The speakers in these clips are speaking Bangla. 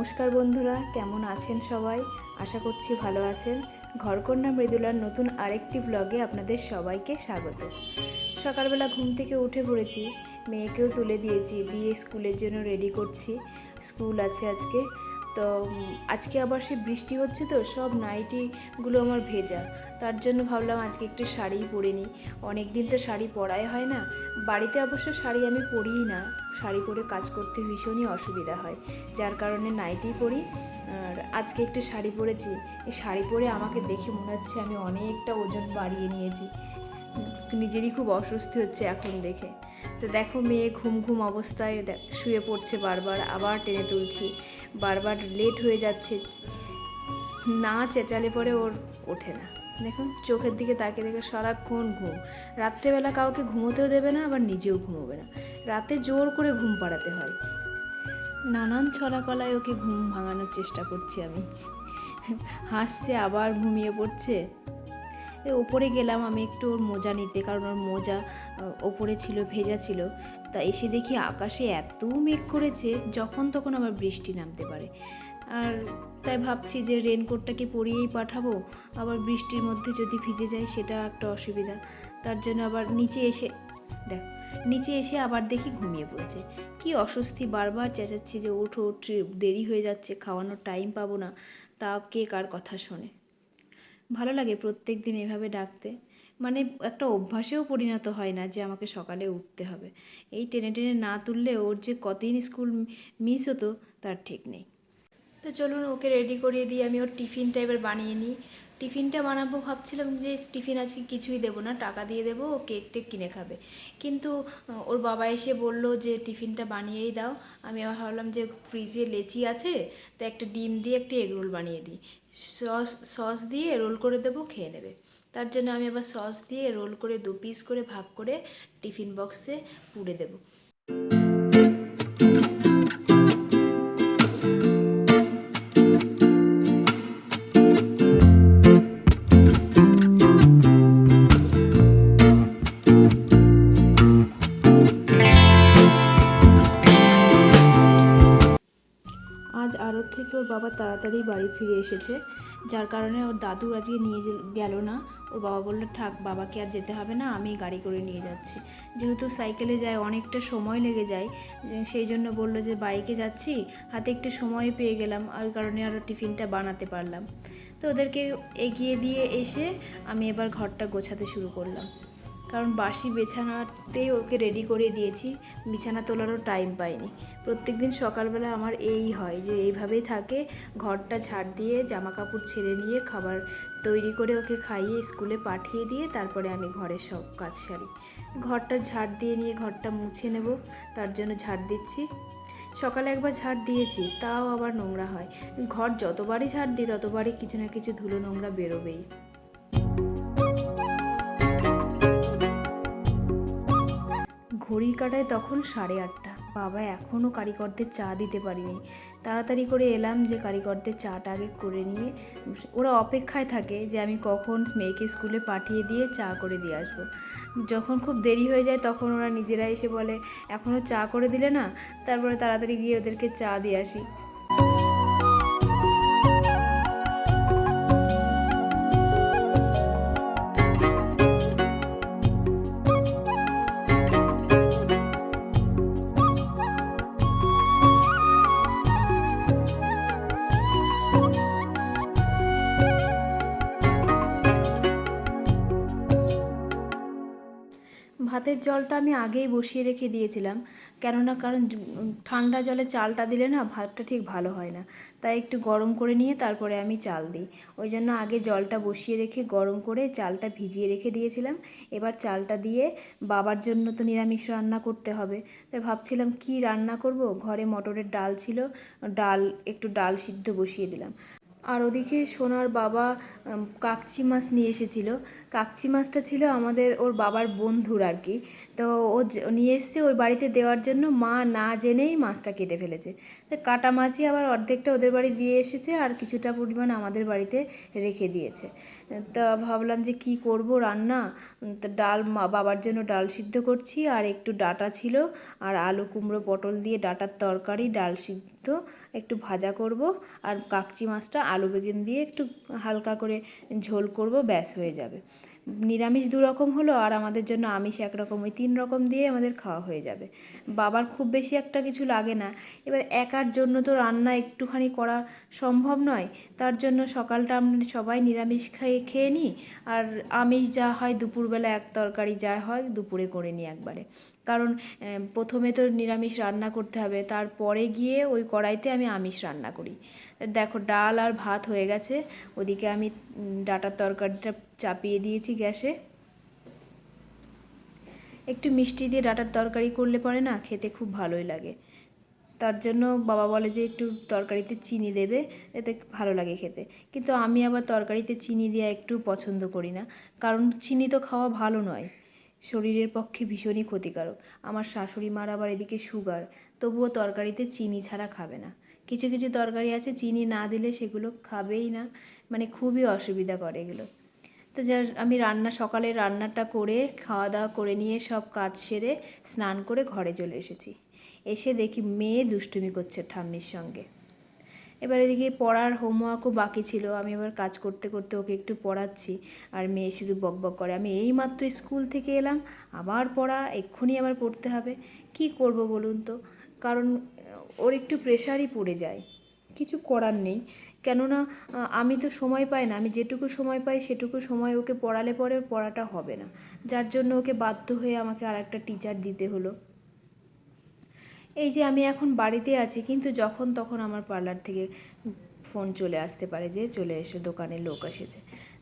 নমস্কার বন্ধুরা, কেমন আছেন সবাই? আশা করছি ভালো আছেন। ঘরকন্যা মৃদুলার নতুন আরেকটি ব্লগে আপনাদের সবাইকে স্বাগত। সকালবেলা ঘুম থেকে উঠে পড়েছি, মেয়েকেও তুলে দিয়েছি, দিয়ে স্কুলের জন্য রেডি করছি। স্কুল আছে আজকে, তো আজকে আবার সে বৃষ্টি হচ্ছে, তো সব নাইটিগুলো আমার ভেজা। তার জন্য ভাবলাম আজকে একটু শাড়ি পরে নিই। অনেক দিন তো শাড়ি পরাই হয় না। বাড়িতে অবশ্য শাড়ি আমি পরিই না, শাড়ি পরে কাজ করতে ভীষণই অসুবিধা হয়, যার কারণে নাইটি পরি। আর আজকে একটু শাড়ি পরেছি। এই শাড়ি পরে আমাকে দেখে মনে হচ্ছে আমি অনেকটা ওজন বাড়িয়ে নিয়েছি। নিজেরই খুব অস্বস্তি হচ্ছে এখন দেখে। তো দেখো, মেয়ে ঘুম ঘুম অবস্থায় শুয়ে পড়ছে, বারবার আবার টেনে তুলছি, বারবার লেট হয়ে যাচ্ছে, না চেঁচালে পরে ওর ওঠে না। দেখুন, চোখের দিকে তাকিয়ে দেখে সারাক্ষণ ঘুম। রাত্রেবেলা কাউকে ঘুমোতেও দেবে না, আবার নিজেও ঘুমোবে না। রাতে জোর করে ঘুম পাড়াতে হয়। নানান ছলাকলায় ওকে ঘুম ভাঙানোর চেষ্টা করছি আমি। হাসছে, আবার ঘুমিয়ে পড়ছে। ওপরে গেলাম আমি একটু ওর মোজা নিতে, কারণ ওর মোজা ওপরে ছিল, ভেজা ছিল। তা এসে দেখি আকাশে এত মেঘ করেছে, যখন তখন আবার বৃষ্টি নামতে পারে। আর তাই ভাবছি যে রেনকোটটাকে পরিয়েই পাঠাবো, আবার বৃষ্টির মধ্যে যদি ভিজে যায় সেটা একটা অসুবিধা। তার জন্য আবার নিচে এসে আবার দেখি ঘুমিয়ে পড়েছে। কি অস্বস্তি, বারবার চেঁচাচ্ছি যে ওঠো, দেরি হয়ে যাচ্ছে, খাওয়ানোর টাইম পাবো না। তা কে কার কথা শোনে। ভালো লাগে প্রত্যেক দিন এভাবে ডাকতে, মানে একটা অভ্যাসেও পরিণত হয় না যে আমাকে সকালে উঠতে হবে। এই টেনে টেনে না তুললে ওর যে কতদিন স্কুল মিস হতো তার ঠিক নেই। তো চলুন, ওকে রেডি করিয়ে দিয়ে আমি ওর টিফিনটা এবার বানিয়ে নিই। টিফিনটা বানাবো, ভাবছিলাম যে টিফিন আজকে কিছুই দেবো না, টাকা দিয়ে দেবো, ও কেক টেক কিনে খাবে। কিন্তু ওর বাবা এসে বললো যে টিফিনটা বানিয়েই দাও। আমি আবার ভাবলাম যে ফ্রিজে লেচি আছে, তো একটা ডিম দিয়ে একটা এগ রোল বানিয়ে দিই, সস দিয়ে রোল করে দেবো, খেয়ে নেবে। তার জন্য আমি আবার সস দিয়ে রোল করে 2 পিস করে ভাগ করে টিফিন বক্সে পুরে দেবো। আজ আড়ত থেকে ওর বাবা তাড়াতাড়ি বাড়ি ফিরে এসেছে, যার কারণে ওর দাদু আজকে নিয়ে গেল না। ওর বাবা বললো থাক, বাবাকে আর যেতে হবে না, আমি গাড়ি করে নিয়ে যাচ্ছি। যেহেতু সাইকেলে যায় অনেকটা সময় লেগে যায়, সেই জন্য বললো যে বাইকে যাচ্ছি, হাতে একটু সময় পেয়ে গেলাম, ওই কারণে আরও টিফিনটা বানাতে পারলাম। তো ওদেরকে এগিয়ে দিয়ে এসে আমি এবার ঘরটা গোছাতে শুরু করলাম, কারণ বাসি বিছানাতেই ওকে রেডি করে দিয়েছি, বিছানা তোলারও টাইম পাইনি। প্রত্যেকদিন সকালবেলা আমার এই হয় যে এইভাবেই থাকে, ঘরটা ঝাড় দিয়ে জামা কাপড় ছেড়ে নিয়ে খাবার তৈরি করে ওকে খাইয়ে স্কুলে পাঠিয়ে দিয়ে তারপরে আমি ঘরের সব কাজ সারি। ঘরটা ঝাড় দিয়ে নিয়ে ঘরটা মুছে নেব, তার জন্য ঝাড় দিচ্ছি। সকালে একবার ঝাড় দিয়েছি, তাও আবার নোংরা হয়। ঘর যতবারই ঝাড় দিই ততবারই কিছু না কিছু ধুলো নোংরা বেরোবেই। ঘড়ির কাঁটায় তখন 8:30। বাবা এখনও কারিগরদের চা দিতে পারিনি। তাড়াতাড়ি করে এলাম যে কারিগরদের চাটা আগে করে নিয়ে, ওরা অপেক্ষায় থাকে যে আমি কখন মেয়েকে স্কুলে পাঠিয়ে দিয়ে চা করে দিয়ে আসবো। যখন খুব দেরি হয়ে যায় তখন ওরা নিজেরা এসে বলে এখনও চা করে দিলে না, তারপরে তাড়াতাড়ি গিয়ে ওদেরকে চা দিয়ে আসি। ভাতের জলটা আমি আগেই বসিয়ে রেখে দিয়েছিলাম, কারণ ঠান্ডা জলে চালটা দিলে না ভাতটা ঠিক ভালো হয় না। তাই একটু গরম করে নিয়ে তারপরে আমি চাল দিই। ওই জন্য আগে জলটা বসিয়ে রেখে গরম করে চালটা ভিজিয়ে রেখে দিয়েছিলাম। এবার চালটা দিয়ে, বাবার জন্য তো নিরামিষ রান্না করতে হবে, তাই ভাবছিলাম কি রান্না করব। ঘরে মটরের ডাল ছিল, একটু ডাল সিদ্ধ বসিয়ে দিলাম। আর ওদিকে সোনার বাবা কাকচি মাছ নিয়ে এসেছিলো। কাকচি মাছটা ছিল ওর বাবার বন্ধুর আর কি। তো ও নিয়ে এসছে ওই বাড়িতে দেওয়ার জন্য, মা না জেনেই মাছটা কেটে ফেলেছে। তো কাটা মাছই আবার অর্ধেকটা ওদের বাড়ি দিয়ে এসেছে আর কিছুটা পরিমাণ আমাদের বাড়িতে রেখে দিয়েছে। তা ভাবলাম যে কি করব রান্না। তো ডাল, বাবার জন্য ডাল সিদ্ধ করছি, আর একটু ডাঁটা ছিল, আর আলু কুমড়ো পটল দিয়ে ডাঁটার তরকারি, ডাল সিদ্ধ একটু ভাজা করব, আর কাকচি মাছটা আলু বেগুন দিয়ে একটু হালকা করে ঝোল করব, ব্যাস হয়ে যাবে। নিরামিষ 2 রকম হলো, আর আমাদের জন্য আমিষ 1 রকম, ওই 3 রকম দিয়ে আমাদের খাওয়া হয়ে যাবে। বাবার খুব বেশি একটা কিছু লাগে না। এবার একার জন্য তো রান্না একটুখানি করা সম্ভব নয়, তার জন্য সকালটা আমরা সবাই নিরামিষ খেয়ে নিই, আর আমিষ যা হয় দুপুরবেলা এক তরকারি যা হয় দুপুরে করে নিই একবারে। কারণ প্রথমে তো নিরামিষ রান্না করতে হবে, তারপরে গিয়ে ওই কড়াইতে আমি আমিষ রান্না করি। দেখো ডাল আর ভাত হয়ে গেছে, ওদিকে আমি ডাঁটার তরকারিটা চাপিয়ে দিয়েছি গ্যাসে। একটু মিষ্টি দিয়ে ডাঁটার তরকারি করলে পরে না খেতে খুব ভালোই লাগে। তার জন্য বাবা বলে যে একটু তরকারিতে চিনি দেবে, এতে ভালো লাগে খেতে। কিন্তু আমি আবার তরকারিতে চিনি দেওয়া একটু পছন্দ করি না, কারণ চিনি তো খাওয়া ভালো নয়, শরীরের পক্ষে ভীষণই ক্ষতিকারক। আমার শাশুড়ি মার আবার এদিকে সুগার, তবুও তরকারিতে চিনি ছাড়া খাবে না। কিছু কিছু তরকারি আছে চিনি না দিলে সেগুলো খাবেই না, মানে খুবই অসুবিধা করে এগুলো। তো আমি সকালে রান্নাটা করে খাওয়া দাওয়া করে নিয়ে সব কাজ সেরে স্নান করে ঘরে চলে এসেছি। এসে দেখি মেয়ে দুষ্টুমি করছে ঠাম্মির সঙ্গে। এবার এদিকে পড়ার হোমওয়ার্কও বাকি ছিল, আমি এবার কাজ করতে করতে ওকে একটু পড়াচ্ছি, আর মেয়ে শুধু বকবক করে। আমি এইমাত্র স্কুল থেকে এলাম, আবার পড়া, এক্ষুনি আবার পড়তে হবে। কি করব বলুন তো, কারণ ওর একটু প্রেশারই পড়ে যায়, কিছু করার নেই। কেননা আমি তো সময় পাই না, আমি যেটুকু সময় পাই সেটুকু সময় ওকে পড়ালে পরে ওর পড়াটা হবে না, যার জন্য ওকে বাধ্য হয়ে আমাকে আর একটা টিচার দিতে হলো। এই যে আমি এখন বাড়িতে আছি, কিন্তু যখন তখন আমার পার্লার থেকে ফোন চলে আসতে পারে যে চলে এসে দোকানে লোক এসেছে।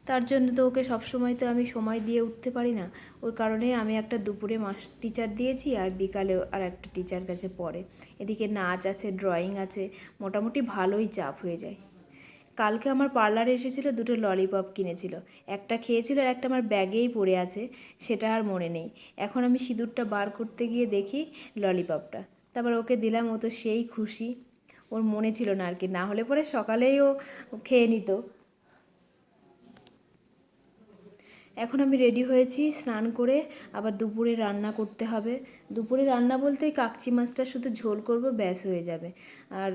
তার জন্য তো ওকে সবসময় তো আমি সময় দিয়ে উঠতে পারি না। ওর কারণে আমি একটা দুপুরে টিচার দিয়েছি, আর বিকালে আর একটা টিচার কাছে পড়ে। এদিকে নাচ আছে, ড্রয়িং আছে, মোটামুটি ভালোই চাপ হয়ে যায়। কালকে আমার পার্লারে এসেছিলো, 2টো ললিপপ কিনেছিল, একটা খেয়েছিল আর একটা আমার ব্যাগেই পড়ে আছে, সেটা আর মনে নেই। এখন আমি সিঁদুরটা বার করতে গিয়ে দেখি ললিপপটা, তারপর ওকে দিলাম, ও তো সেই খুশি। ওর মনে ছিল না আর কি, না হলে পরে সকালেই ও খেয়ে নিত। এখন আমি রেডি হয়েছি স্নান করে, আবার দুপুরে রান্না করতে হবে। দুপুরে রান্না বলতে কাকচি মাছটা শুধু ঝোল করব, ব্যাস হয়ে যাবে, আর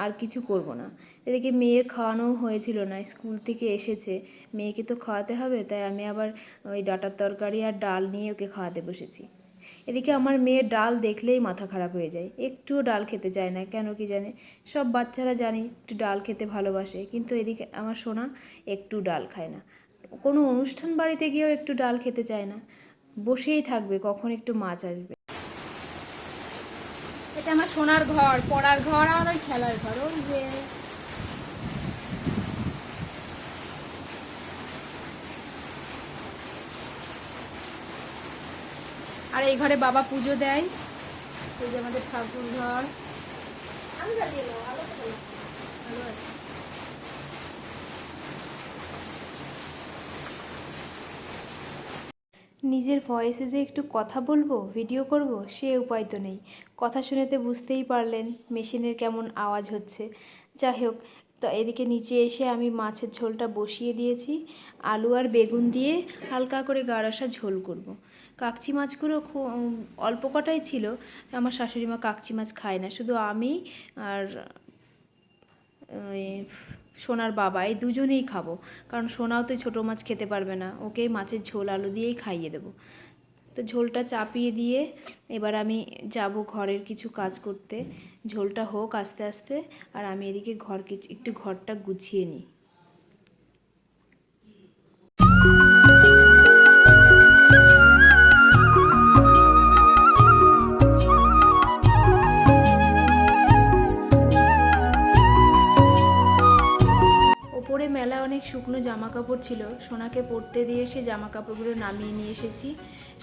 আর কিছু করব না। এদিকে মেয়ের খাওয়ানোও হয়েছিল না, স্কুল থেকে এসেছে, মেয়েকে তো খাওয়াতে হবে, তাই আমি আবার ওই ডাঁটার তরকারি আর ডাল নিয়ে ওকে খাওয়াতে বসেছি। এদিকে আমার মেয়ের ডাল দেখলেই মাথা খারাপ হয়ে যায়, একটুও ডাল খেতে চায় না, কেন কি জানে। সব বাচ্চারা জানি একটু ডাল খেতে ভালোবাসে, কিন্তু এদিকে আমার সোনা একটু ডাল খায় না। কোনো অনুষ্ঠান বাড়িতে গিয়েও একটু ডাল খেতে চায় না, বসেই থাকবে কখন একটু মাছ আসবে। এটা আমার সোনার ঘর, পড়ার ঘর আর ওই খেলার ঘর, ওই যে আর এই ঘরে বাবা পুজো দেয়। এই যে আমাদের ঠাকুর ঘর, ভালো আছে। নিজের ভয়েসে যে একটু কথা বলবো, ভিডিও করব, সে উপায় তো নেই। কথা শুনেতে বুঝতেই পারলেন মেশিনের কেমন আওয়াজ হচ্ছে। যাই হোক, তো এদিকে নিচে এসে আমি মাছের ঝোলটা বসিয়ে দিয়েছি, আলু আর বেগুন দিয়ে হালকা করে গাড়াসা ঝোল করব। কাকচি মাছগুলো খুব অল্প কটাই ছিল, আমার শাশুড়ি মা কাকচি মাছ খায় না, শুধু আমি আর ওই সোনার বাবা, এই দুজনেই খাবো, কারণ সোনাও তো ছোটো মাছ খেতে পারবে না, ওকে মাছের ঝোল আলু দিয়েই খাইয়ে দেবো। তো ঝোলটা চাপিয়ে দিয়ে এবার আমি যাব ঘরের কিছু কাজ করতে। ঝোলটা হোক আস্তে আস্তে, আর আমি এদিকে একটু ঘরটা গুছিয়ে নিই। ওপরে মেলা অনেক শুকনো জামা কাপড় ছিল, সোনাকে পরতে দিয়ে সে জামা কাপড়গুলো নামিয়ে নিয়ে এসেছি,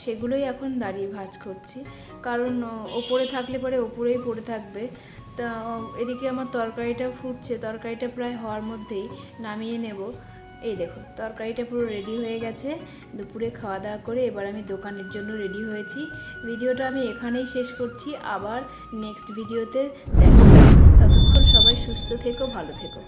সেগুলোই এখন দাঁড়িয়ে ভাঁজ করছি, কারণ ওপরে থাকলে পরে ওপরেই পড়ে থাকবে। তা এদিকে আমার তরকারিটা ফুটছে, তরকারিটা প্রায় হওয়ার মধ্যেই নামিয়ে নেব। এই দেখো তরকারিটা পুরো রেডি হয়ে গেছে। দুপুরে খাওয়া দাওয়া করে এবার আমি দোকানের জন্য রেডি হয়েছি। ভিডিওটা আমি এখানেই শেষ করছি, আবার নেক্সট ভিডিওতে দেখা হবে। ততক্ষণ সবাই সুস্থ থেকো, ভালো থেকো।